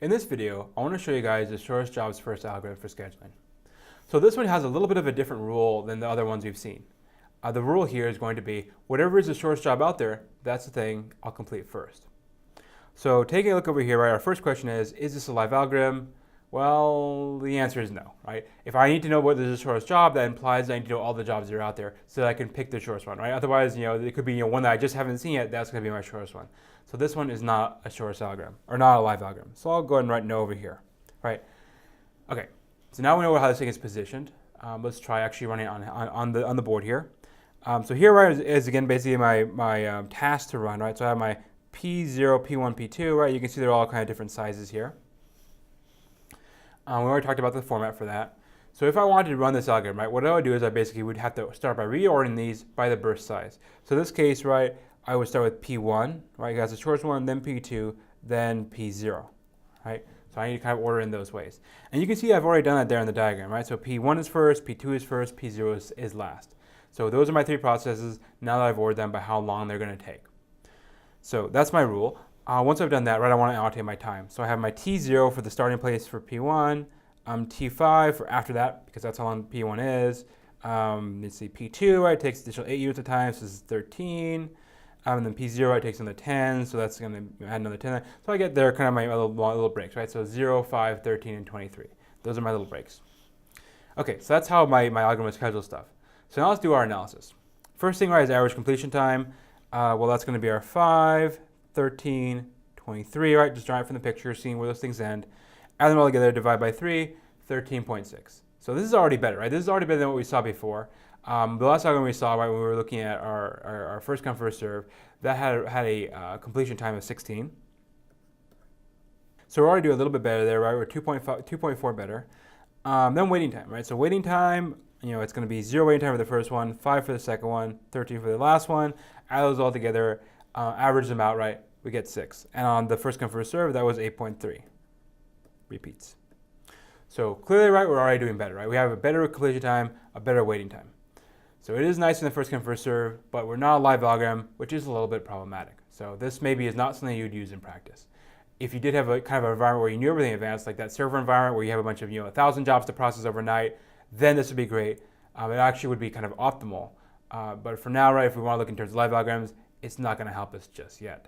In this video, I want to show you guys the shortest jobs first algorithm for scheduling. So this one has a little bit of a different rule than the other ones we've seen. The rule here is going to be whatever is the shortest job out there, that's the thing I'll complete first. So taking a look over here, right, our first question is this a live algorithm? Well, the answer is no, right? If I need to know what is the shortest job, that implies I need to know all the jobs that are out there so that I can pick the shortest one, right? Otherwise, it could be one that I just haven't seen yet, that's going to be my shortest one. So this one is not a shortest algorithm, or not a live algorithm. So I'll go ahead and write no over here, right? Okay, so now we know how this thing is positioned. Let's try actually running it on the board here. So here, right, is again basically my task to run, right? So I have my P0, P1, P2, right? You can see they're all kind of different sizes here. We already talked about the format for that. So if I wanted to run this algorithm, right, what I would do is I basically would have to start by reordering these by the burst size. So in this case, right, I would start with P1, right, that's the shortest one, then P2, then P0, right? So I need to kind of order in those ways. And you can see I've already done that there in the diagram, right? So P1 is first, P2 is first, P0 is last. So those are my three processes. Now that I've ordered them by how long they're going to take. So that's my rule. Once I've done that, right, I want to allocate my time. So I have my T0 for the starting place for P1, T5 for after that, because that's how long P1 is. Let's see, P2, right, takes additional 8 units of time, so this is 13. And then P0, right, takes another 10, so that's going to add another 10. So I get there kind of my little breaks, right? So 0, 5, 13, and 23. Those are my little breaks. Okay, so that's how my algorithm schedules stuff. So now let's do our analysis. First thing, right, is average completion time. Well, that's going to be our 5, 13, 23, right? Just drawing it from the picture, seeing where those things end. Add them all together, divide by 3, 13.6. So this is already better, right? This is already better than what we saw before. The last algorithm we saw, right, when we were looking at our first come, first serve, that had a completion time of 16. So we're already doing a little bit better there, right? We're 2.4 better. Then waiting time, right? So waiting time, it's going to be 0 waiting time for the first one, 5 for the second one, 13 for the last one. Add those all together, average them out, right? We get 6. And on the first come, first serve, that was 8.3 repeats. So clearly, right, we're already doing better, right? We have a better completion time, a better waiting time. So it is nice in the first come, first serve, but we're not a live algorithm, which is a little bit problematic. So this maybe is not something you'd use in practice. If you did have a kind of an environment where you knew everything advanced, like that server environment where you have a bunch of 1,000 jobs to process overnight, then this would be great. It actually would be kind of optimal. But for now, right, if we want to look in terms of live algorithms, it's not going to help us just yet.